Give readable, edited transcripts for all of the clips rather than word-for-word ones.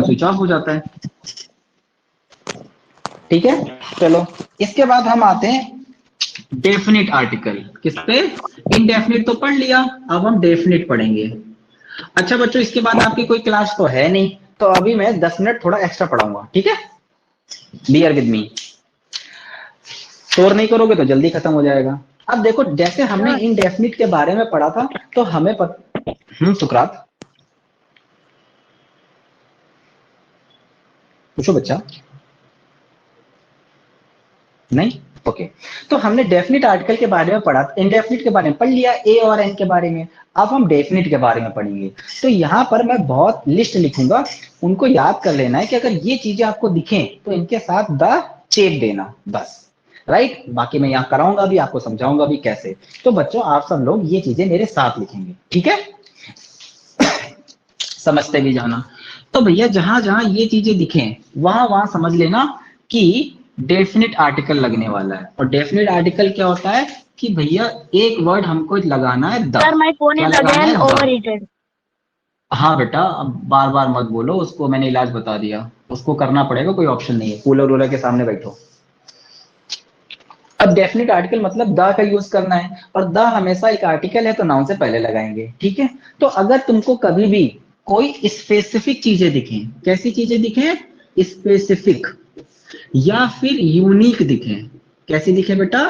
एकदम switch off हो जाता है। ठीक है, चलो इसके बाद हम आते हैं डेफिनिट आर्टिकल। किस पे? इनडेफिनिट तो पढ़ लिया, अब हम डेफिनिट पढ़ेंगे। अच्छा बच्चों, इसके बाद आपकी कोई क्लास तो है नहीं, तो अभी मैं 10 मिनट थोड़ा एक्स्ट्रा पढ़ाऊंगा, ठीक है? बियर विद मी, शोर नहीं करोगे तो जल्दी खत्म हो जाएगा। अब देखो, जैसे हमने इनडेफिनिट के बारे में पढ़ा था, तो हमें सुकरात पूछो बच्चा। नहीं, ओके। तो हमने डेफिनिट आर्टिकल के बारे में पढ़ा, इनडेफिनिट के बारे में पढ़ लिया, ए और एन के बारे में। अब हम डेफिनिट के बारे में पढ़ेंगे। तो यहाँ पर मैं बहुत लिस्ट लिखूंगा, उनको याद कर लेना है कि अगर ये चीजें आपको दिखें तो इनके साथ द चेप देना, बस। राइट, बाकी मैं यहाँ कराऊंगा भी, आपको समझाऊंगा भी कैसे। तो बच्चों आप सब लोग ये चीजें मेरे साथ लिखेंगे, ठीक है? समझते भी जाना। तो भैया जहां जहां ये चीजें दिखें वहां वहां समझ लेना कि डेफिनिट आर्टिकल लगने वाला है। और डेफिनिट आर्टिकल क्या होता है कि भैया एक वर्ड हमको लगाना है the. Sir my phone is again overheated. हाँ बेटा, अब बार बार मत बोलो, उसको मैंने इलाज बता दिया, उसको करना पड़ेगा, कोई ऑप्शन नहीं है। कूलर वूलर के सामने बैठो। अब डेफिनिट आर्टिकल मतलब द का यूज करना है, और द हमेशा एक आर्टिकल है तो नाउन से पहले लगाएंगे, ठीक है? तो अगर तुमको कभी भी कोई स्पेसिफिक चीजें दिखें, कैसी चीजें दिखें? स्पेसिफिक, या फिर यूनिक दिखे। कैसी दिखे बेटा?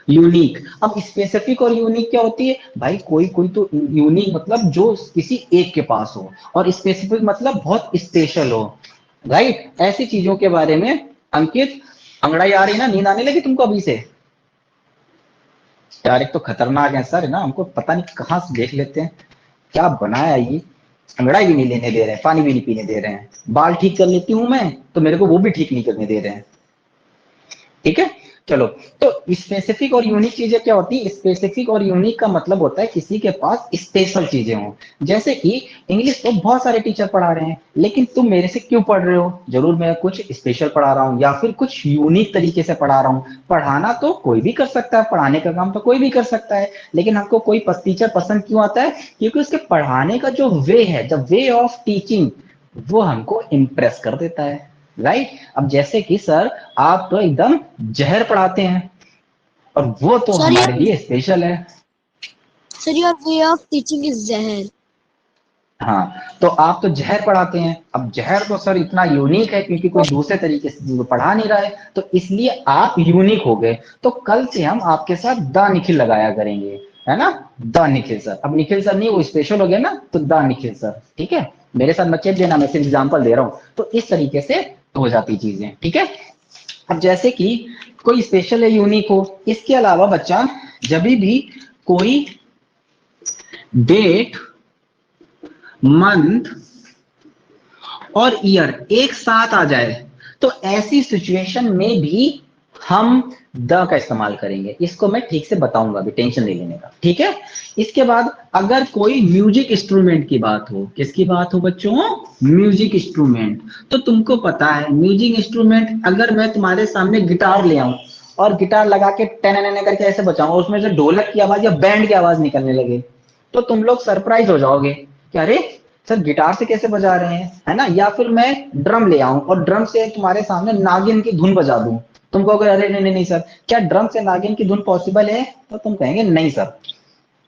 यूनिक। अब स्पेसिफिक और यूनिक क्या होती है भाई? कोई कोई तो यूनिक मतलब जो किसी एक के पास हो, और स्पेसिफिक मतलब बहुत स्पेशल हो। राइट, ऐसी चीजों के बारे में। अंकित, अंगड़ाई आ रही ना? नींद आने लगी तुमको अभी से? यार एक तो खतरनाक है सर, है ना, हमको पता नहीं कहाँ से देख लेते हैं, क्या बनाया ये। अंगड़ाई भी नहीं लेने दे रहे हैं, पानी भी नहीं पीने दे रहे हैं। बाल ठीक कर लेती हूं मैं तो मेरे को वो भी ठीक नहीं करने दे रहे हैं। ठीक है, चलो। तो स्पेसिफिक और यूनिक चीजें क्या होती है? स्पेसिफिक और यूनिक का मतलब होता है किसी के पास स्पेशल चीजें हो। जैसे कि इंग्लिश तो बहुत सारे टीचर पढ़ा रहे हैं, लेकिन तुम मेरे से क्यों पढ़ रहे हो? जरूर मैं कुछ स्पेशल पढ़ा रहा हूँ या फिर कुछ यूनिक तरीके से पढ़ा रहा हूँ। पढ़ाना तो कोई भी कर सकता है, पढ़ाने का काम तो कोई भी कर सकता है, लेकिन हमको कोई टीचर पसंद क्यों आता है? क्योंकि उसके पढ़ाने का जो वे है, द वे ऑफ टीचिंग, वो हमको इम्प्रेस कर देता है। राइट, अब जैसे कि सर आप तो एकदम जहर पढ़ाते हैं, और वो तो हमारे लिए स्पेशल है। Sir your way of teaching is जहर। हाँ, तो आप तो जहर पढ़ाते हैं। अब जहर तो सर इतना यूनिक है क्योंकि कोई दूसरे तरीके से पढ़ा नहीं रहा है, तो इसलिए आप यूनिक हो गए। तो कल से हम आपके साथ द निखिल लगाया करेंगे, है ना? The Nikhil sir. अब निखिल सर नहीं, वो स्पेशल हो गया ना, तो द निखिल सर। ठीक है, मेरे साथ मत चेप देना, मैं सिर्फ एग्जाम्पल दे रहा हूँ। तो इस तरीके से हो जाती चीजें, ठीक है? अब जैसे कि कोई स्पेशल है, यूनिक हो। इसके अलावा बच्चा जब भी कोई डेट, मंथ और ईयर एक साथ आ जाए, तो ऐसी सिचुएशन में भी हम द का इस्तेमाल करेंगे। इसको मैं ठीक से बताऊंगा, अभी टेंशन नहीं लेने का, ठीक है? इसके बाद अगर कोई म्यूजिक इंस्ट्रूमेंट की बात हो, किसकी बात हो बच्चों? Music instrument. तो तुमको पता है म्यूजिक इंस्ट्रूमेंट, अगर मैं तुम्हारे सामने गिटार ले आऊं और गिटार लगा के टेन करके ऐसे बजाऊं, उसमें से ढोलक की आवाज या बैंड की आवाज निकलने लगे, तो तुम लोग सरप्राइज हो जाओगे कि अरे सर गिटार से कैसे बजा रहे हैं, है ना? या फिर मैं ड्रम ले आऊं और ड्रम से तुम्हारे सामने नागिन की धुन बजा दूं, तुम कहोगे अरे नहीं नहीं नहीं सर, क्या ड्रम से नागिन की धुन पॉसिबल है? तो तुम कहेंगे नहीं सर।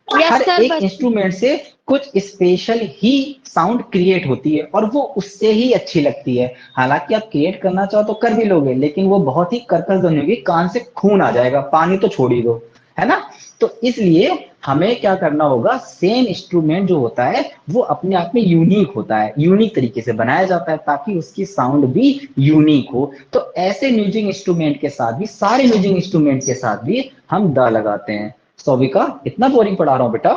हर एक इंस्ट्रूमेंट से कुछ स्पेशल ही साउंड क्रिएट होती है, और वो उससे ही अच्छी लगती है। हालांकि आप क्रिएट करना चाहो तो कर भी लोगे, लेकिन वो बहुत ही कर्कश ध्वनि होगी, कान से खून आ जाएगा, पानी तो छोड़ ही दो, है ना? तो इसलिए हमें क्या करना होगा? सेम इंस्ट्रूमेंट जो होता है वो अपने आप में यूनिक होता है, यूनिक तरीके से बनाया जाता है ताकि उसकी साउंड भी यूनिक हो। तो ऐसे म्यूजिक इंस्ट्रूमेंट के साथ भी, सारे म्यूजिक इंस्ट्रूमेंट के साथ भी हम द लगाते हैं। सौविका, इतना बोरिंग पढ़ा रहा हूं बेटा?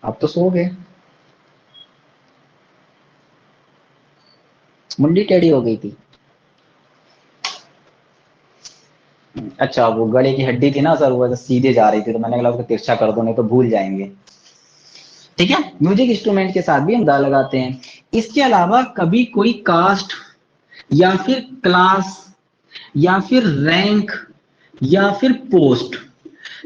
आप तो सो गए, मुंडी टेढ़ी हो गई थी। अच्छा, वो गले की हड्डी थी ना सर, वो सीधे जा रही थी, तो मैंने कहा उसको तिरछा कर दो, नहीं तो भूल जाएंगे। ठीक है, म्यूजिक इंस्ट्रूमेंट के साथ भी हम दा लगाते हैं। इसके अलावा कभी कोई कास्ट या फिर क्लास या फिर रैंक या फिर पोस्ट,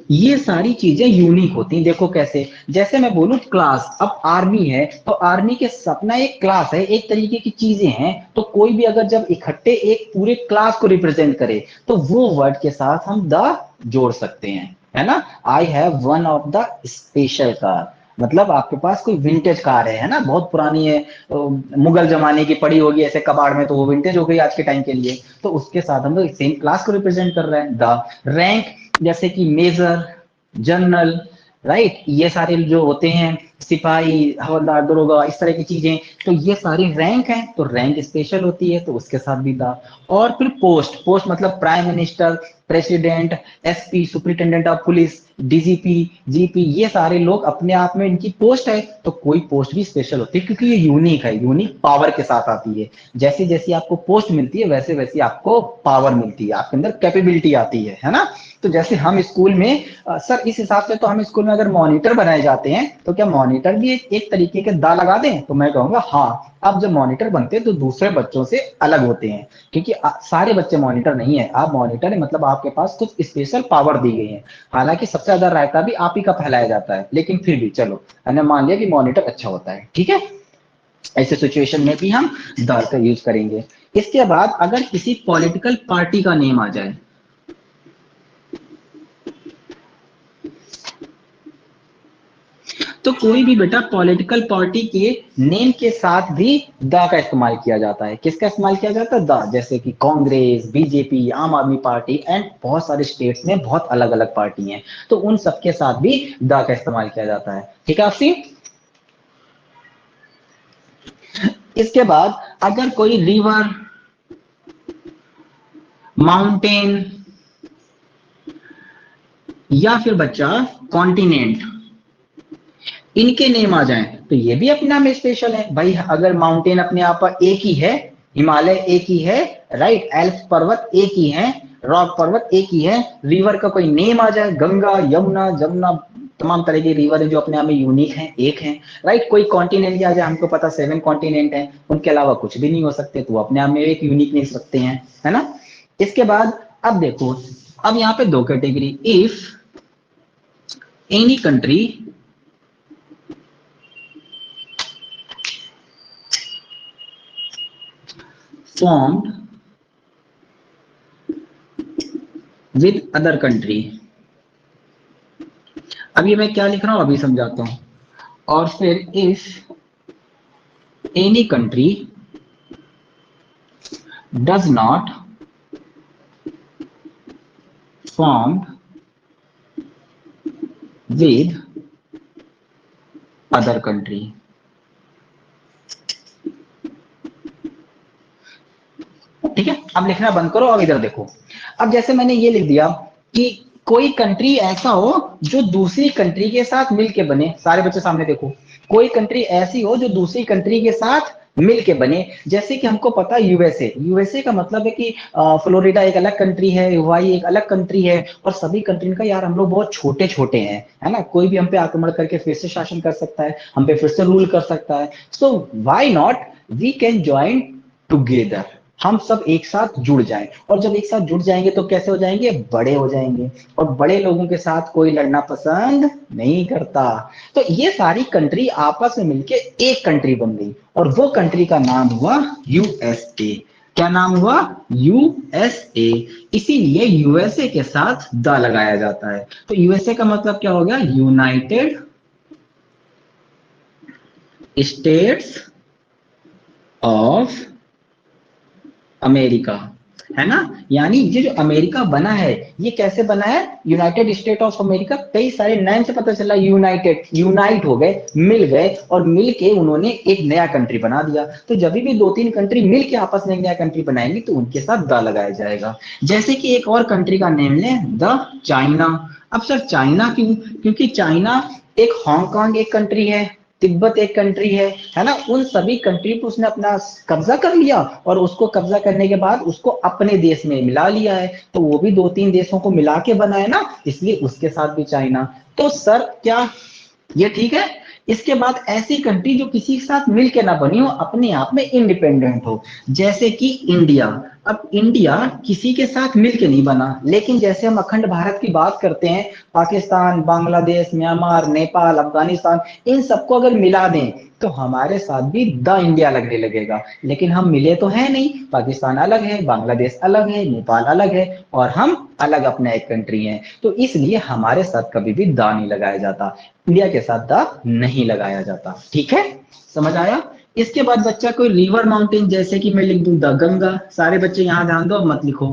ये सारी चीजें यूनिक होती हैं। देखो कैसे, जैसे मैं बोलूं क्लास, अब आर्मी है तो आर्मी के अपना एक क्लास है, एक तरीके की चीजें हैं, तो कोई भी अगर जब इकट्ठे एक पूरे क्लास को रिप्रेजेंट करे तो वो वर्ड के साथ हम द जोड़ सकते हैं, है ना। I have one of the special car, मतलब आपके पास कोई विंटेज कार है ना, बहुत पुरानी है, मुगल जमाने की पड़ी होगी ऐसे कबाड़ में, तो वो विंटेज हो गई आज के टाइम के लिए, तो उसके साथ हम लोग सेम क्लास को रिप्रेजेंट कर रहे हैं। द रैंक, जैसे कि मेजर, जनरल, राइट, ये सारे जो होते हैं, सिपाही, हवलदार, दरोगा, इस तरह की चीजें, तो ये सारी रैंक है, तो रैंक स्पेशल होती है तो उसके साथ भी दा। और फिर पोस्ट, पोस्ट मतलब prime minister, president, SP, superintendent of police, DGP, GP, ये सारे लोग अपने आप में इनकी पोस्ट है, तो कोई पोस्ट भी स्पेशल होती है क्योंकि ये यूनिक है, यूनिक पावर के साथ आती है। जैसे जैसी आपको पोस्ट मिलती है वैसे वैसी आपको पावर मिलती है, आपके अंदर कैपेबिलिटी आती है ना। तो जैसे हम स्कूल में सर इस हिसाब से तो हम स्कूल में अगर मॉनिटर बनाए जाते हैं तो क्या मॉनिटर भी एक तरीके के दा लगा दें, तो मैं कहूंगा हाँ, अब जब मॉनिटर बनते हैं तो दूसरे बच्चों से अलग होते हैं, क्योंकि सारे बच्चे मॉनिटर नहीं है, आप मॉनिटर है मतलब आपके पास कुछ स्पेशल पावर दी गई है। हालांकि सबसे ज्यादा रायता भी आप ही का फैलाया जाता है, लेकिन फिर भी चलो मैंने मान लिया कि मॉनिटर अच्छा होता है, ठीक है। ऐसे सिचुएशन में भी हम द का यूज करेंगे। इसके बाद अगर किसी पॉलिटिकल पार्टी का नेम आ जाए, तो कोई भी बेटा पॉलिटिकल पार्टी के नेम के साथ भी द का इस्तेमाल किया जाता है। किसका इस्तेमाल किया जाता है? द, जैसे कि कांग्रेस, बीजेपी, आम आदमी पार्टी एंड बहुत सारे स्टेट्स में बहुत अलग अलग पार्टी हैं, तो उन सबके साथ भी द का इस्तेमाल किया जाता है, ठीक है आपसी। इसके बाद अगर कोई रिवर, माउंटेन या फिर बच्चा कॉन्टिनेंट, इनके नेम आ जाएं तो ये भी अपने आप में स्पेशल है भाई। अगर माउंटेन अपने आप पर एक ही है, हिमालय एक ही है, राइट, एल्प्स पर्वत एक ही है, रॉक पर्वत एक ही है, रिवर का कोई नेम आ जाए, गंगा, यमुना, जमुना, तमाम तरह के रिवर है जो अपने आप में यूनिक हैं, एक हैं, राइट। कोई कॉन्टिनेंट आ जाए, हमको पता 7 कॉन्टिनेंट है, उनके अलावा कुछ भी नहीं हो सकते, तो वो अपने आप में एक यूनिकनेस रखते हैं, है ना। इसके बाद अब देखो, अब यहाँ पे दो category, if any country formed with other country, अब ये मैं क्या लिख रहा हूं अभी समझाता हूं। और फिर if any country does not formed with other country, ठीक है। अब लिखना बंद करो, अब इधर देखो। अब जैसे मैंने ये लिख दिया कि कोई कंट्री ऐसा हो जो दूसरी कंट्री के साथ मिलके बने, सारे बच्चे सामने देखो, कोई कंट्री ऐसी हो जो दूसरी कंट्री के साथ मिलके बने। जैसे कि हमको पता है यूएसए, यूएसए का मतलब है कि फ्लोरिडा एक अलग कंट्री है, हवाई एक अलग कंट्री है, और सभी कंट्री का यार हम लोग बहुत छोटे छोटे हैं, है ना। कोई भी हम पे आक्रमण करके फिर से शासन कर सकता है, हम पे फिर से रूल कर सकता है, so why not we can join together, हम सब एक साथ जुड़ जाएं। और जब एक साथ जुड़ जाएंगे तो कैसे हो जाएंगे? बड़े हो जाएंगे, और बड़े लोगों के साथ कोई लड़ना पसंद नहीं करता। तो ये सारी कंट्री आपस में मिलके एक कंट्री बन गई, और वो कंट्री का नाम हुआ यूएसए। क्या नाम हुआ? यूएसए। इसीलिए यूएसए के साथ द लगाया जाता है। तो यूएसए का मतलब क्या हो गया? यूनाइटेड स्टेट्स ऑफ अमेरिका, है ना। यानी ये जो अमेरिका बना है, ये कैसे बना है? यूनाइटेड स्टेट ऑफ अमेरिका, कई सारे नाम से पता चला, यूनाइटेड, यूनाइट हो गए, मिल गए, और मिल के उन्होंने एक नया कंट्री बना दिया। तो जब भी दो तीन कंट्री मिल के आपस में एक नया कंट्री बनाएंगे तो उनके साथ द लगाया जाएगा। जैसे कि एक और कंट्री का नेम ले, द चाइना। अब सर चाइना क्यों? क्योंकि चाइना एक, हांगकांग एक कंट्री है, तिब्बत एक कंट्री है ना, उन सभी कंट्री को उसने अपना कब्जा कर लिया, और उसको कब्जा करने के बाद उसको अपने देश में मिला लिया है, तो वो भी दो तीन देशों को मिला के बना है ना, इसलिए उसके साथ भी चाइना। तो सर क्या ये ठीक है? इसके बाद ऐसी कंट्री जो किसी के साथ मिलके ना बनी हो, अपने आप में इंडिपेंडेंट हो, जैसे कि इंडिया। अब इंडिया किसी के साथ मिलके नहीं बना, लेकिन जैसे हम अखंड भारत की बात करते हैं, पाकिस्तान, बांग्लादेश, म्यांमार, नेपाल, अफगानिस्तान, इन सबको अगर मिला दें तो हमारे साथ भी द इंडिया लगने लगेगा। लेकिन हम मिले तो है नहीं, पाकिस्तान अलग है, बांग्लादेश अलग है, नेपाल अलग है, और हम अलग अपने एक कंट्री हैं। तो इसलिए हमारे साथ कभी भी द नहीं लगाया जाता, इंडिया के साथ द नहीं लगाया जाता। ठीक है, समझ आया? इसके बाद बच्चा कोई रिवर माउंटेन, जैसे कि मैं लिख दूं द गंगा, सारे बच्चे यहां ध्यान दो, अब मत लिखो।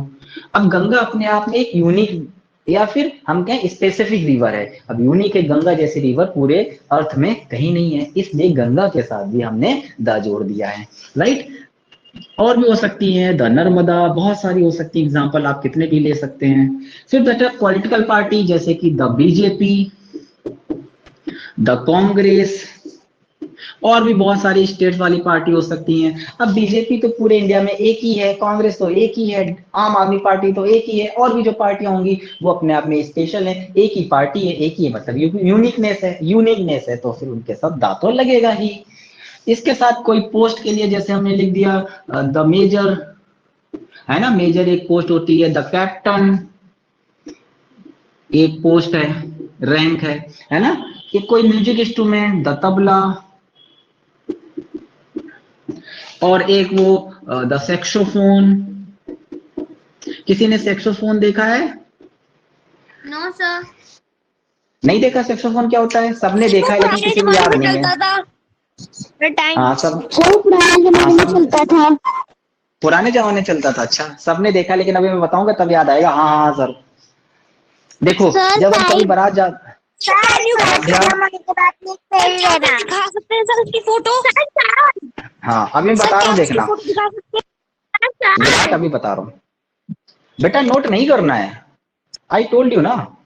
अब गंगा अपने आप में एक यूनिक या फिर हम कहें स्पेसिफिक रिवर है। अब यूनिक है, गंगा जैसी रिवर पूरे अर्थ में कहीं नहीं है, इसलिए गंगा के साथ भी हमने द जोड़ दिया है। राइट, और भी हो सकती है द नर्मदा, बहुत सारी हो सकती है, एग्जाम्पल आप कितने भी ले सकते हैं। फिर बेटा पॉलिटिकल पार्टी, जैसे कि द बीजेपी, द कांग्रेस, और भी बहुत सारी स्टेट वाली पार्टी हो सकती हैं। अब बीजेपी तो पूरे इंडिया में एक ही है, कांग्रेस तो एक ही है, आम आदमी पार्टी तो एक ही है, और भी जो पार्टियां होंगी वो अपने आप में स्पेशल है, एक ही पार्टी है, एक ही है, मतलब यूनिकनेस है, यूनिकनेस है, तो फिर उनके साथ दा तो लगेगा ही। इसके साथ कोई पोस्ट के लिए जैसे हमने लिख दिया द मेजर, है ना, मेजर एक पोस्ट होती है, द कैप्टन एक पोस्ट है, रैंक है ना। कि कोई म्यूजिक इंस्ट्रूमेंट, द तबला, और एक वो द सेक्सोफोन। किसी ने सेक्सोफोन देखा है? No sir. नहीं देखा? सेक्सोफोन क्या होता है? सबने देखा है लेकिन किसी को याद नहीं है। हाँ सब पुराने जमाने में चलता था। पुराने जमाने चलता था, अच्छा सबने देखा, लेकिन अभी मैं बताऊंगा तब याद आएगा। हाँ हाँ सर, देखो जब हम कभी बारात जा, दिखा सकते हैं सर उसकी फोटो? हाँ अभी मैं बता रहा हूँ, देखना दिखा सकते हैं? बात अभी बता रहा हूँ बेटा, नोट नहीं करना है, आई टोल्ड यू ना।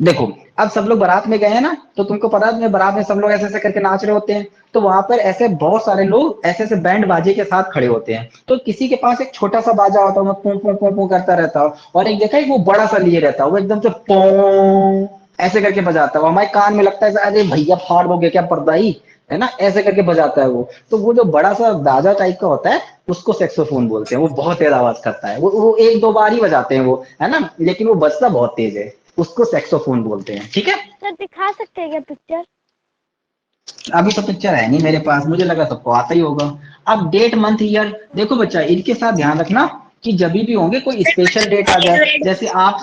देखो अब सब लोग बारात में गए हैं ना, तो तुमको पता है बारात में सब लोग ऐसे ऐसे करके नाच रहे होते हैं, तो वहां पर ऐसे बहुत सारे लोग ऐसे ऐसे बैंड बाजे के साथ खड़े होते हैं। तो किसी के पास एक छोटा सा बाजा होता है, वो पू पू पू पू करता रहता है, और एक देखा है वो बड़ा सा लिए रहता है, वो एकदम से पो ऐसे करके बजाता है, वो हमारे कान में लगता है अरे भैया फाड़ दोगे क्या पर्दा ही, है ना, ऐसे करके बजाता है वो। तो वो जो बड़ा सा बाजा टाइप का होता है उसको सेक्सोफोन बोलते हैं, वो बहुत तेज आवाज करता है, वो एक दो बार ही बजाते हैं वो, है ना, लेकिन वो बजता बहुत तेज है, उसको सेक्सोफोन बोलते हैं। ठीक है, सर दिखा सकते हैं क्या पिक्चर? अभी तो पिक्चर है नहीं मेरे पास, मुझे लगा सबको आता ही होगा। अब डेट मंथ ईयर, देखो बच्चा इनके साथ ध्यान रखना कि जब भी होंगे कोई स्पेशल डेट आ जाए, जैसे आप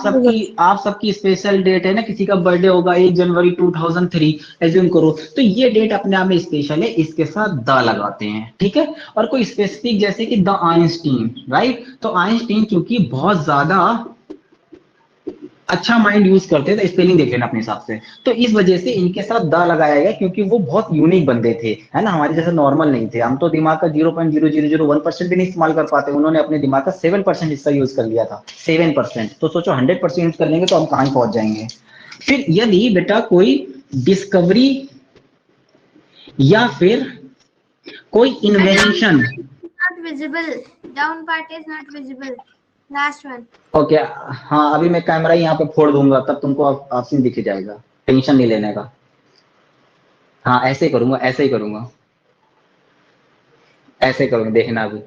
सबकी स्पेशल डेट है ना, किसी का बर्थडे होगा 1 जनवरी 2003, एज्यूम करो, तो ये डेट अपने आप में स्पेशल है, इसके साथ द लगाते हैं। ठीक है, और कोई स्पेसिफिक जैसे कि द आइंस्टीन, राइट, तो आइंस्टीन क्योंकि बहुत ज्यादा अच्छा माइंड यूज करते थे, तो स्पेलिंग देख लेना अपने हिसाब से, तो इस वजह से इनके साथ द लगाया गया, क्योंकि वो बहुत यूनिक बंदे थे, है ना, हमारे जैसे नॉर्मल नहीं थे, हम तो दिमाग का 0.0001% भी नहीं इस्तेमाल कर पाते, उन्होंने अपने दिमाग का 7% हिस्सा यूज कर लिया था, 7%, तो सोचो 100% यूज कर लेंगे तो हम कहाँ पहुंच जाएंगे। फिर यदि बेटा कोई डिस्कवरी या फिर कोई invention, Not visible. Down part is not visible. Last one. Okay, हाँ अभी मैं कैमरा यहाँ पे फोड़ दूंगा, तब तुमको ऑप्शन दिख जाएगा, टेंशन नहीं लेने का। हाँ ऐसे ही करूंगा, ऐसे ही करूंगा, ऐसे करूंगा, देखना अभी।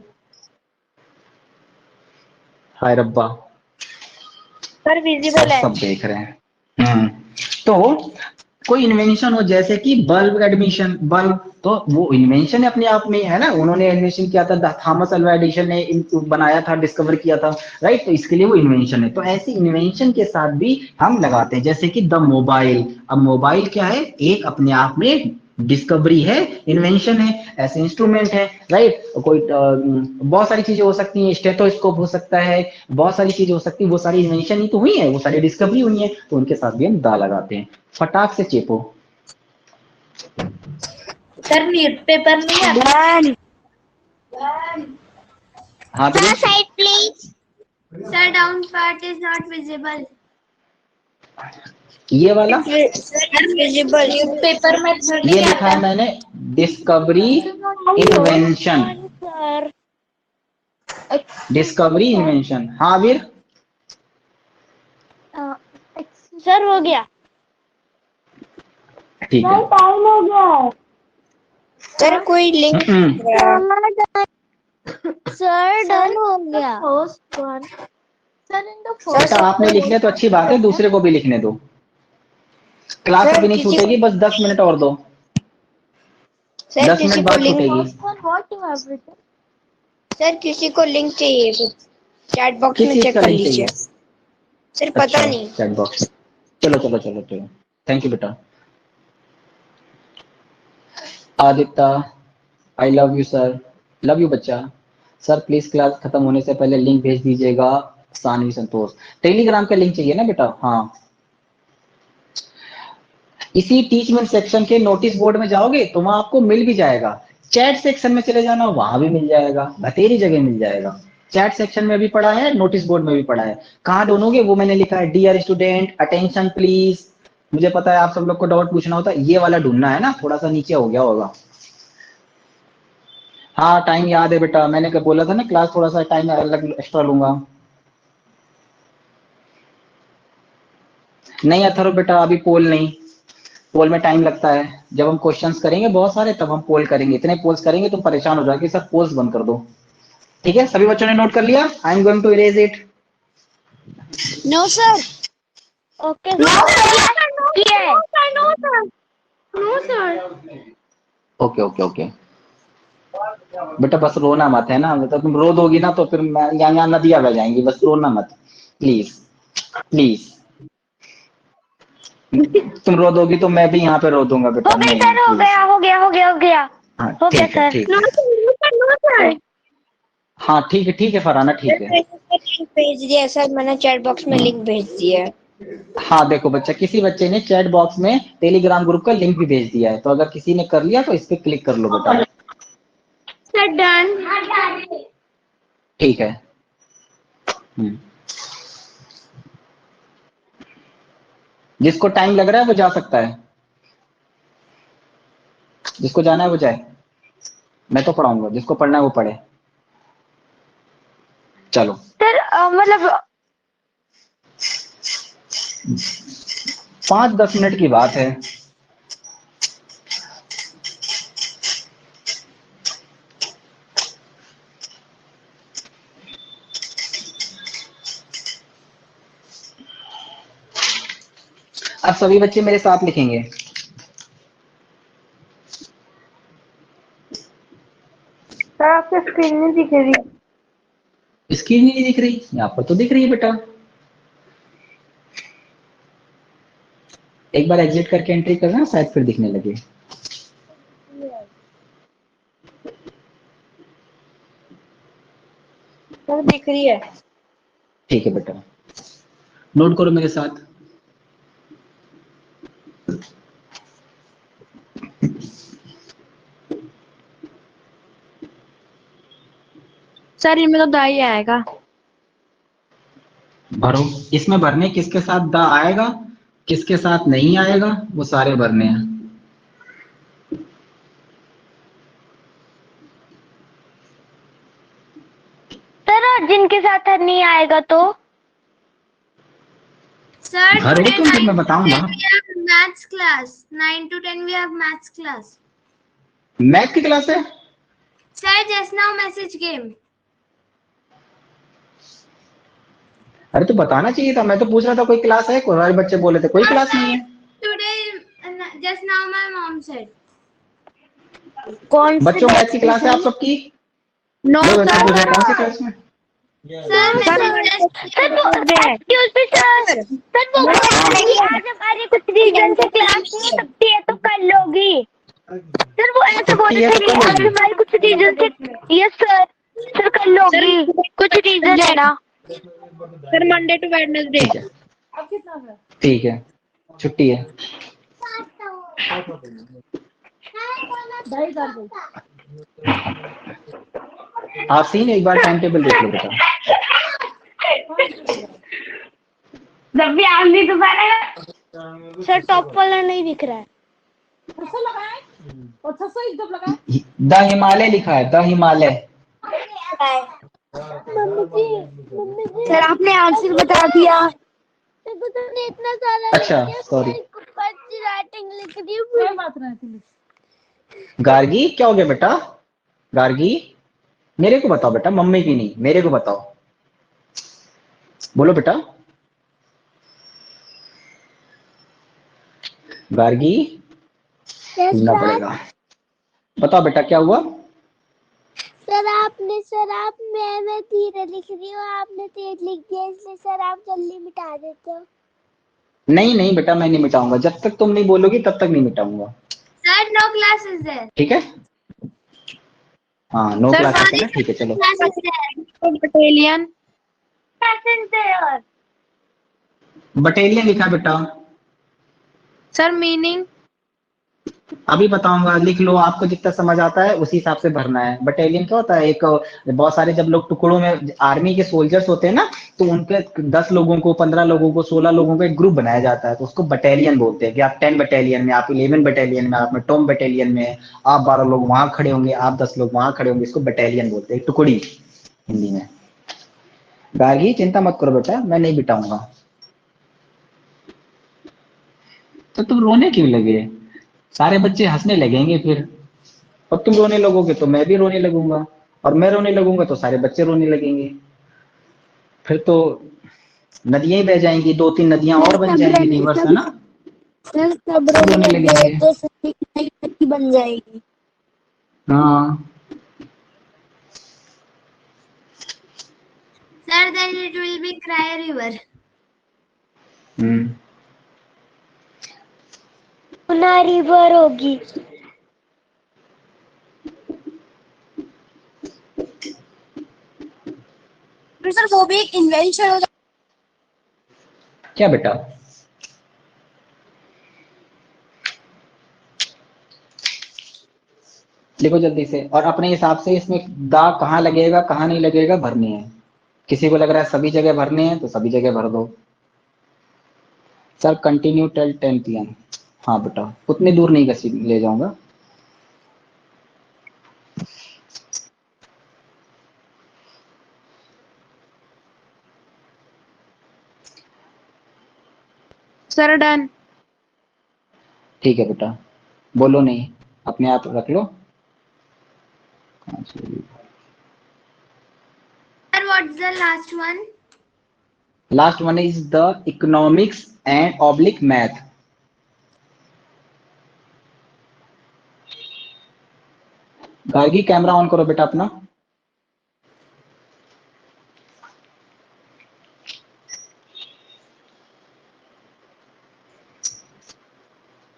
हाय रब्बा, पर विजिबल है। सब देख रहे हैं। तो कोई इन्वेंशन हो, जैसे कि बल्ब एडमिशन, बल्ब तो वो इन्वेंशन है अपने आप में, है ना, उन्होंने इन्वेंशन किया था, थॉमस अल्वा एडिसन ने बनाया था, डिस्कवर किया था, राइट, तो इसके लिए वो इन्वेंशन है। तो ऐसे इन्वेंशन के साथ भी हम लगाते हैं, जैसे कि द मोबाइल। अब मोबाइल क्या है, एक अपने आप में डिस्कवरी है, इन्वेंशन है, ऐसे इंस्ट्रूमेंट है, राइट, कोई बहुत सारी चीजें हो सकती हैं, स्टेथोस्कोप हो सकता है, बहुत सारी चीजें हो सकती है, वो सारी इन्वेंशन ही तो हुई है, वो सारी डिस्कवरी हुई है, तो उनके साथ भी हम दा लगाते हैं। फटाक से चेपो। सर न्यूज़पेपर नहीं आता। हाँ तो side please. Sir down part is not visible. ये वाला विजिबल न्यूज़पेपर में ये लिखा है मैंने, discovery invention, sir discovery invention. हाँ वीर, सर हो गया, ठीक है, टाइम हो गया। सर कोई लिंक सर डन हो गया। First one sir in the बेटा फर्स्ट आपने लिख लिया तो अच्छी बात है, दूसरे को भी लिखने दो। क्लास सर अभी नहीं किसी छूटेगी, बस 10 मिनट और दो। सर 10 किसी मिनट को बाद लिंक छूटेगी। What you have written sir किसी को लिंक चाहिए तो चैट बॉक्स किस में चीज चेक का कर लिंक लीजिए। चाहिए? सर पता अच्छा, नहीं। चैट बॉक्स में। चलो चलो चलो चलो, थैंक यू बेटा। Aditya, I love you sir. Love you बच्चा। सर प्लीज क्लास खत्म होने से पहले लिंक भेज दीजिएगा। सानवी संतोष, टेलीग्राम का लिंक चाहिए ना बेटा? हाँ, इसी टीचमेंट सेक्शन के नोटिस बोर्ड में जाओगे तो वहां आपको मिल भी जाएगा। चैट सेक्शन में चले जाना, वहां भी मिल जाएगा, बतेरी जगह मिल जाएगा। चैट सेक्शन में भी पड़ा है, नोटिस बोर्ड में भी पड़ा है। कहाँ ढूंढोगे वो मैंने लिखा है, डियर स्टूडेंट अटेंशन प्लीज। मुझे पता है आप सब लोग को डाउट पूछना होता है, ये वाला ढूंढना है ना, थोड़ा सा नीचे हो गया होगा। हाँ टाइम याद है बेटा, मैंने क्या बोला था ना, क्लास थोड़ा सा टाइम अलग एक्स्ट्रा लूंगा। नहीं अथर्व बेटा, अभी पोल नहीं, पोल में टाइम लगता है। जब हम क्वेश्चंस करेंगे बहुत सारे तब हम पोल करेंगे, इतने पोल्स करेंगे तुम परेशान हो जाओगे। सर पोल्स बंद कर दो। ठीक है, सभी बच्चों ने नोट कर लिया? I am going to erase it. No sir. Okay sir. No sir okay okay okay बेटा, बस रोना मत है ना, मतलब तुम रो दोगी ना तो फिर मैं यहाँ नदियां बह जाएंगी, बस रोना मत प्लीज प्लीज। तुम रो दोगी तो मैं भी यहाँ पे रो दूंगा बेटा। हो गया नहीं सर, हो प्लीज। गया हो गया हो गया हो गया हाँ हो गया ठीक है सर। ठीक नो है। सर हाँ ठीक है फरहाना, ठीक है। लिंक भेज दिया सर, मैंने चैट बॉक्स में लिंक भेज दिया है। हाँ देखो बच्चा, किसी बच्चे ने चैट बॉक्स में टेलीग्राम ग्रुप का लिंक भी भेज दिया है, तो अगर किसी ने कर लिया तो इस पे क्लिक कर लो बेटा। सर डन ठीक है। जिसको टाइम लग रहा है वो जा सकता है, जिसको जाना है वो जाए, मैं तो पढ़ाऊंगा, जिसको पढ़ना है वो पढ़े। चलो सर मतलब 5-10 मिनट की बात है। अब सभी बच्चे मेरे साथ लिखेंगे। सर आपकी स्क्रीन नहीं दिख रही। स्क्रीन नहीं दिख रही? यहाँ पर तो दिख रही है बेटा। एक बार एग्जिट करके एंट्री करना, शायद फिर दिखने लगे। सर दिख रही है। ठीक है बेटा, नोट करो मेरे साथ। सर इनमें तो दाई आएगा। भरो, इसमें भरने किसके साथ द आएगा, किसके साथ नहीं आएगा, वो सारे भरने हैं। सर और जिनके साथ नहीं आएगा तो? सर भरो today तुम, फिर 9 मैं to बताऊंगा। 10 we have maths class. 9 to 10 we have maths class. Math की क्लास है? Sir just now message came. अरे तो बताना चाहिए था, मैं तो पूछ रहा था कोई क्लास है, कोई बच्चे बोले थे कोई क्लास नहीं है। Today just now my mom said. कौन बच्चों मैथ की क्लास है आप सबकी? नो लो बच्चे पूछ रहे सर। कौन सी क्लास में? Sir message just excuse me sir, sir वो आज हमारी कुछ रीजन से क्लास नहीं हो सकती है तो कर लोगी। सर वो ऐसे बोल रहे थे कि आज हमारी कुछ रीजन से। यस सर, सर कर लोगी, कुछ रीजन है ना। Sir Monday to Wednesday. ठीक है ठीक है, छुट्टी है। आप सीन एक बार टाइम टेबल देख लो बेटा। जब भी आज नहीं तो पहले सर टॉप वाला नहीं दिख रहा है। द हिमालय लिखा है, द हिमालय। सर आपने आंसर बता दिया। तुमने इतना सारा अच्छा सॉरी। राइटिंग लिख दी। गार्गी क्या हो गया बेटा? गार्गी मेरे को बताओ बेटा, मम्मी की नहीं, मेरे को बताओ। बोलो बेटा। गार्गी, सुनना पड़ेगा। बताओ बेटा क्या हुआ। सर आप मैं धीरे लिख रही हूँ, आपने तेज लिख दिया, इसलिए सर आप जल्दी मिटा देते हो। नहीं नहीं बेटा, मैं नहीं मिटाऊंगा, जब तक तुम नहीं बोलोगी तब तक नहीं मिटाऊंगा। Sir, no class is there. ठीक है। हाँ, नो Sir, क्लासेस है sorry, ना, ठीक है चलो। class is there. Battalion passenger. Battalion लिखा बेटा। Sir, meaning? अभी बताऊंगा, लिख लो, आपको जितना समझ आता है उसी हिसाब से भरना है। बटालियन क्या होता है, एक बहुत सारे जब लोग टुकड़ों में आर्मी के सोल्जर्स होते हैं ना, तो उनके 10 लोगों को, 15 लोगों को, 16 लोगों को एक ग्रुप बनाया जाता है, तो उसको बटालियन बोलते हैं कि आप 10 बटालियन में, आप 11 बटालियन में, आप में टॉम बटालियन में, आप 12 लोग वहां खड़े होंगे, आप 10 लोग वहां खड़े होंगे, इसको बटालियन बोलते हैं, टुकड़ी हिंदी में। गार्गी चिंता मत करो बेटा, मैं नहीं बिठाऊंगा। तो तुम रोने क्यों लगे, सारे बच्चे हंसने लगेंगे फिर, और तुम रोने लगोगे तो मैं भी रोने लगूंगा, और मैं रोने लगूंगा तो सारे बच्चे रोने लगेंगे, फिर तो नदियां ही बह जाएंगी, 2-3 नदियां और बन जाएंगी, रिवर्स है ना, सर सब रोने लगेंगे। तो सही बन जाएगी। हाँ। Sir, then it will be cry river. Hmm. River होगी। सर वो भी एक इन्वेंशन हो। क्या बेटा। लिखो जल्दी से, और अपने हिसाब से इसमें दाग कहाँ लगेगा कहाँ नहीं लगेगा भरनी है। किसी को लग रहा है सभी जगह भरने हैं तो सभी जगह भर दो। Sir continue till 10 PM। हाँ बेटा, उतनी दूर नहीं घसी ले जाऊंगा। Sir done. ठीक है बेटा, बोलो नहीं, अपने आप रख लो। Sir, what's the last one? Last one is the economics and oblique math. Gargi camera on करो बेटा अपना।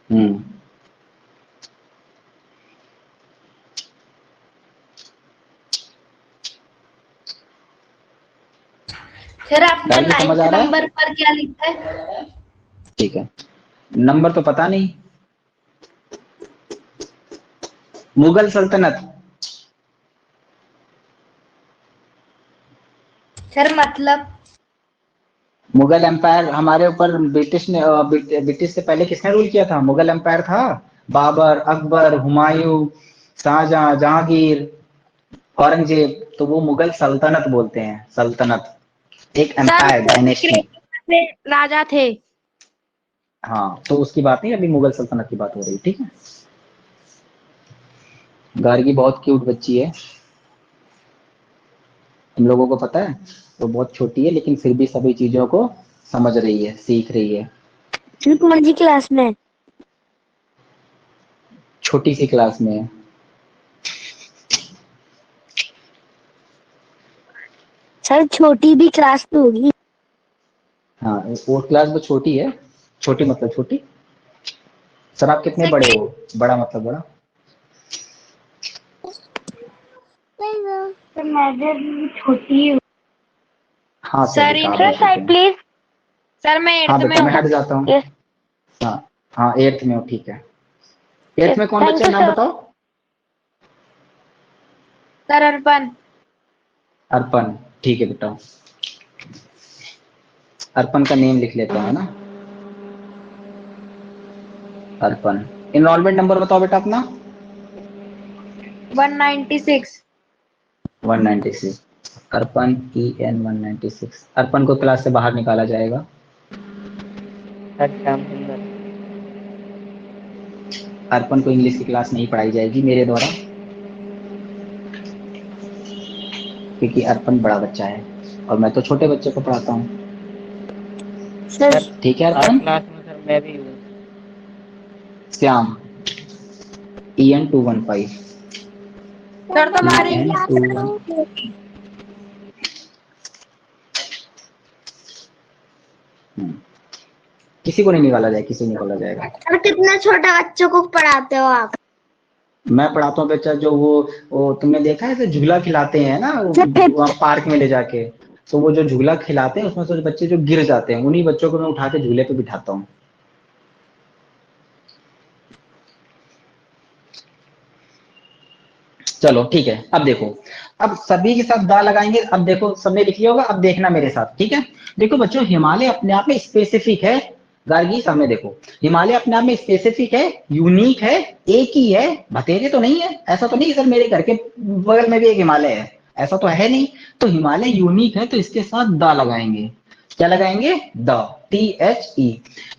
हम्म। सर आपने गार्गी समझ 9th आ रहा है। नंबर पर क्या लिखा है? ठीक है, नंबर तो पता नहीं। मुगल सल्तनत। सर मतलब? मुगल एम्पायर हमारे ऊपर ब्रिटिश ने ब्रिटिश से पहले किसने रूल किया था, मुगल एम्पायर था। बाबर, अकबर, हुमायूं, शाहजहां, जहांगीर, औरंगजेब, तो वो मुगल सल्तनत बोलते हैं, सल्तनत, एक एम्पायर डायनेस्टी। राजा थे। हाँ, तो उसकी बात नहीं, अभी मुगल सल्तनत की बात हो रही, ठीक है। गार्गी बहुत क्यूट बच्ची है, तुम लोगों को पता है, वो बहुत छोटी है लेकिन फिर भी सभी चीजों को समझ रही है, सीख रही है। कौन सी क्लास में? छोटी सी क्लास में है। सर छोटी भी क्लास में होगी। हाँ, वो क्लास वो छोटी है, छोटी मतलब छोटी। सर आप कितने बड़े हो, बड़ा मतलब बड़ा। सर मैं भी छोटी हूँ। हाँ सर सर बेटा, आप सर भी छोटे साइड हैं। प्लीज। सर मैं हाँ 8th में बेटा, मैं हूँ। हट जाता हूँ। यस हाँ हाँ, 8th में हूँ, ठीक है। 8th यस में कौन थैंक बच्चा यू है, नाम सर। बताओ। सर अर्पण। अर्पण, ठीक है बेटा, अर्पण का नेम लिख लेता हूँ ना, अर्पण। इनरोलमेंट नंबर बताओ बेटा अपना। 196। 196। अर्पण EN 196। अर्पण को क्लास से बाहर निकाला जाएगा। अर्पण को इंग्लिश की क्लास नहीं पढ़ाई जाएगी मेरे द्वारा। क्योंकि अर्पण बड़ा बच्चा है और मैं तो छोटे बच्चे को पढ़ाता हूँ। सर ठीक है हर अर्पण। क्लास में सर मैं भी हूँ। श्याम EN215 सर तुम्हारी EN215। किसी को नहीं निकाला जाए, किसी निकाला जाएगा। सर कितने छोटे बच्चों को पढ़ाते हो आप? मैं पढ़ाता हूँ बच्चा जो वो तुमने देखा है जो झूला खिलाते हैं ना वहाँ पार्क में ले जाके, तो वो जो झूला खिलाते हैं उसमें से बच्चे जो गिर जाते हैं उन्हीं बच्चों को मैं उठा के झूले पे बिठाता हूँ। चलो ठीक है, अब देखो, अब सभी के साथ दा लगाएंगे। अब देखो सबने लिख लिया होगा, अब देखना मेरे साथ, ठीक है। देखो बच्चों, हिमालय अपने आप में स्पेसिफिक है। गार्गी सामने देखो, हिमालय अपने आप में स्पेसिफिक है, यूनिक है, एक ही है, बतेरे तो नहीं है। ऐसा तो नहीं सर मेरे घर के बगल में भी एक हिमालय है, ऐसा तो है नहीं। तो हिमालय यूनिक है, तो इसके साथ दा लगाएंगे। क्या लगाएंगे? The, THE।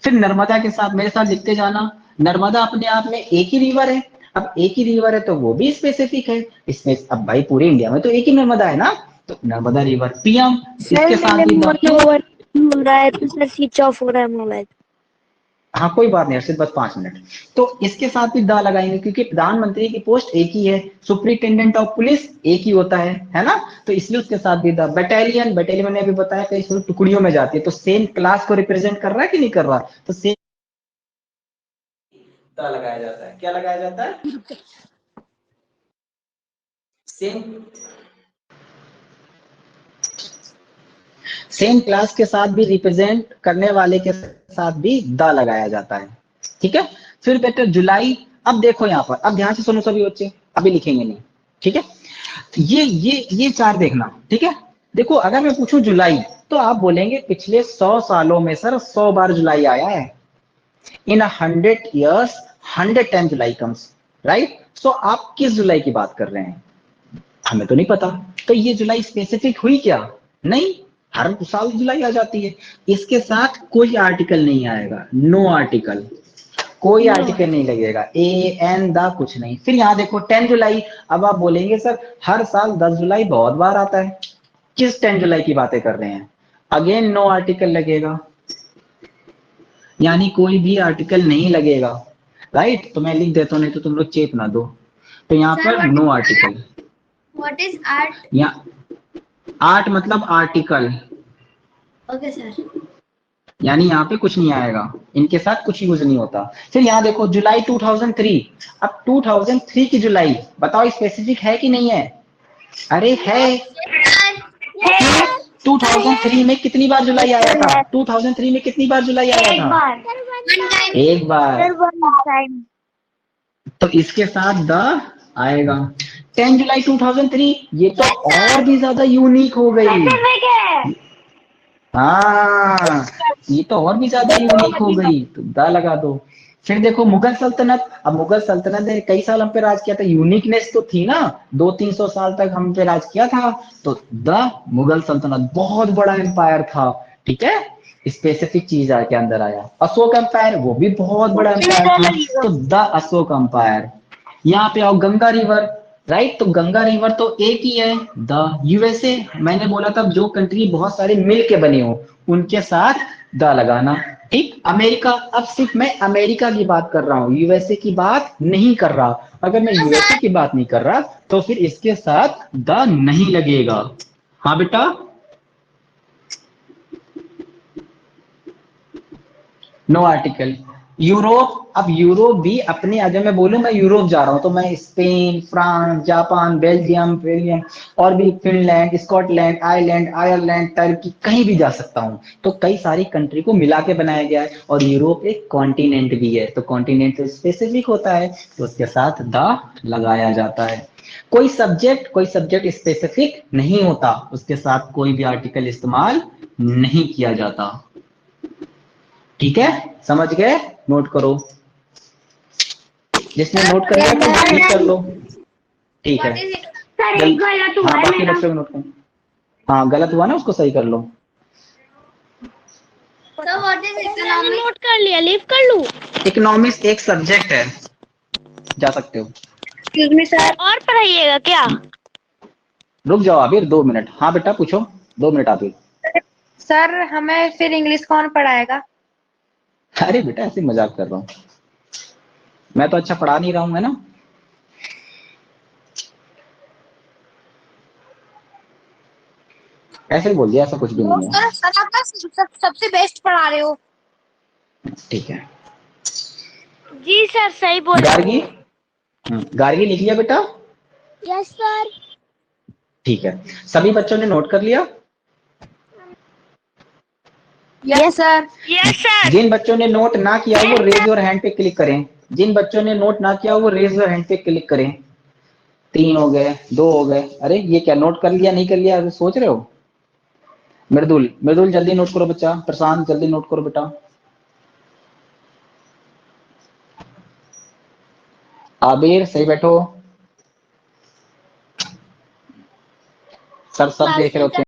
फिर नर्मदा के साथ मेरे साथ लिखते जाना। नर्मदा अपने आप में एक ही रिवर है। अब एक ही रिवर है तो वो भी स्पेसिफिक है। इसमें अब भाई पूरे इंडिया में तो एक ही नर्मदा है ना, तो नर्मदा रिवर। PM इसके साथ ही हो रहा है तो सर स्विच ऑफ हो रहा है मोबाइल। हाँ कोई बात नहीं, सिर्फ बस 5 मिनट। तो इसके साथ भी दा लगाएंगे क्योंकि प्रधानमंत्री की पोस्ट एक ही है, सुप्रिंटेंडेंट ऑफ पुलिस एक ही होता है ना, तो इसलिए उसके साथ भी दा। बटालियन, बटालियन मैंने अभी बताया कई टुकड़ियों में जाती है, तो सेम क्लास को रिप्रेजेंट कर रहा है कि नहीं कर रहा, तो सेम दा लगाया जाता है। क्या लगाया जाता है? सेम क्लास के साथ भी रिप्रेजेंट करने वाले के साथ भी दा लगाया जाता है। ठीक है। फिर बेटा जुलाई। अब देखो यहाँ पर, अब ध्यान से सुनो सभी बच्चे, अभी लिखेंगे नहीं, ठीक है। ये 4 देखना, ठीक है। देखो अगर मैं पूछूं जुलाई, तो आप बोलेंगे पिछले 100 सालों में सर 100 बार जुलाई आया है। इन 100 years 110 जुलाई कम्स, राइट। सो आप किस जुलाई की बात कर रहे हैं? हमें तो नहीं पता। तो ये जुलाई स्पेसिफिक हुई क्या? नहीं, हर साल जुलाई आ जाती है। इसके साथ कोई आर्टिकल नहीं आएगा, नो आर्टिकल, कोई आर्टिकल नहीं लगेगा, AN द कुछ नहीं। फिर यहाँ देखो 10 जुलाई। अब आप बोलेंगे सर हर साल 10 जुलाई बहुत बार आता है, किस 10 जुलाई की बातें कर रहे हैं? अगेन नो आर्टिकल लगेगा, यानी कोई भी आर्टिकल नहीं लगेगा, राइट। तो मैं लिख देता हूँ, नहीं तो तुम लोग चेप ना दो। तो यहाँ पर no article. What is art? यहाँ आर्ट मतलब आर्टिकल, Okay, sir. यानी यहाँ पे कुछ नहीं आएगा, इनके साथ कुछ यूज नहीं होता। फिर यहाँ देखो जुलाई 2003। अब 2003 की जुलाई बताओ स्पेसिफिक है कि नहीं है? अरे है। 2003 में कितनी बार जुलाई आया था? 2003 में कितनी बार जुलाई आया था? एक बार। तो इसके साथ द आएगा। 10 जुलाई 2003, ये तो और भी ज्यादा यूनिक हो गई। हाँ, ये तो और भी ज्यादा यूनिक हो गई, तो द लगा दो। फिर देखो मुगल सल्तनत। अब मुगल सल्तनत ने कई साल हम पे राज किया था, यूनिकनेस तो थी ना, 200-300 साल तक हम पे राज किया था, तो द मुगल सल्तनत बहुत बड़ा एम्पायर था, ठीक है। स्पेसिफिक चीज के अंदर आया। अशोक एम्पायर, वो भी बहुत बड़ा एम्पायर था, तो द अशोक एम्पायर। यहाँ पे आओ गंगा रिवर, राइट। तो गंगा रिवर तो एक ही है, द USA। मैंने बोला था जो कंट्री बहुत सारे मिल के बने हो उनके साथ द लगाना, ठीक। अमेरिका, अब सिर्फ मैं अमेरिका की बात कर रहा हूँ, USA की बात नहीं कर रहा। अगर मैं USA की बात नहीं कर रहा तो फिर इसके साथ द नहीं लगेगा। हाँ बेटा, नो आर्टिकल। यूरोप। अब यूरोप भी अपने, अगर मैं बोलूं मैं यूरोप जा रहा हूं तो मैं स्पेन, फ्रांस, जापान, बेल्जियम और भी फिनलैंड, स्कॉटलैंड, आयरलैंड, टर्की, कहीं भी जा सकता हूं। तो कई सारी कंट्री को मिला के बनाया गया है, और यूरोप एक कॉन्टिनेंट भी है, तो कॉन्टिनेंट तो स्पेसिफिक होता है, तो उसके साथ द लगाया जाता है। कोई सब्जेक्ट स्पेसिफिक नहीं होता, उसके साथ कोई भी आर्टिकल इस्तेमाल नहीं किया जाता। ठीक है, समझ गए? नोट करो, जिसने नोट कर लिया तो क्लिक कर लो, ठीक है। सर एक गलत हुआ हाँ है बाकी मेरा। बच्चों को नोट करो। हाँ गलत हुआ ना, उसको सही कर लो। So what is economics? Note कर लिया, लीव कर लूं? इकोनॉमिक्स एक सब्जेक्ट है, जा सकते हो। एक्सक्यूज मी सर, और पढ़ाइएगा क्या? रुक जाओ आबिर, 2 मिनट। हाँ बेटा पूछो, 2 मिनट आबिर। सर हमें फिर इंग्लिश कौन पढ़ाएगा? अरे बेटा ऐसे मजाक कर रहा हूँ, मैं तो अच्छा पढ़ा नहीं रहा हूँ, है ना। ऐसे ही बोल दिया, ऐसा कुछ भी नहीं है। सर आप सबसे बेस्ट पढ़ा रहे हो। ठीक है। जी सर सही बोल रहे गार्गी, हो। गार्गी लिख लिया बेटा? Yes sir. ठीक है, सभी बच्चों ने नोट कर लिया? Yes sir. Yes sir. जिन बच्चों ने नोट ना किया वो रेज योर हैंड पे क्लिक करें। जिन बच्चों ने नोट ना किया वो रेज योर हैंड पे क्लिक करें। 3 हो गए, 2 हो गए। अरे ये क्या, नोट कर लिया नहीं कर लिया अभी सोच रहे हो? मृदुल, मृदुल जल्दी नोट करो बच्चा। प्रशांत जल्दी नोट करो बेटा। आबिर सही बैठो। सब देख रहे होते हैं।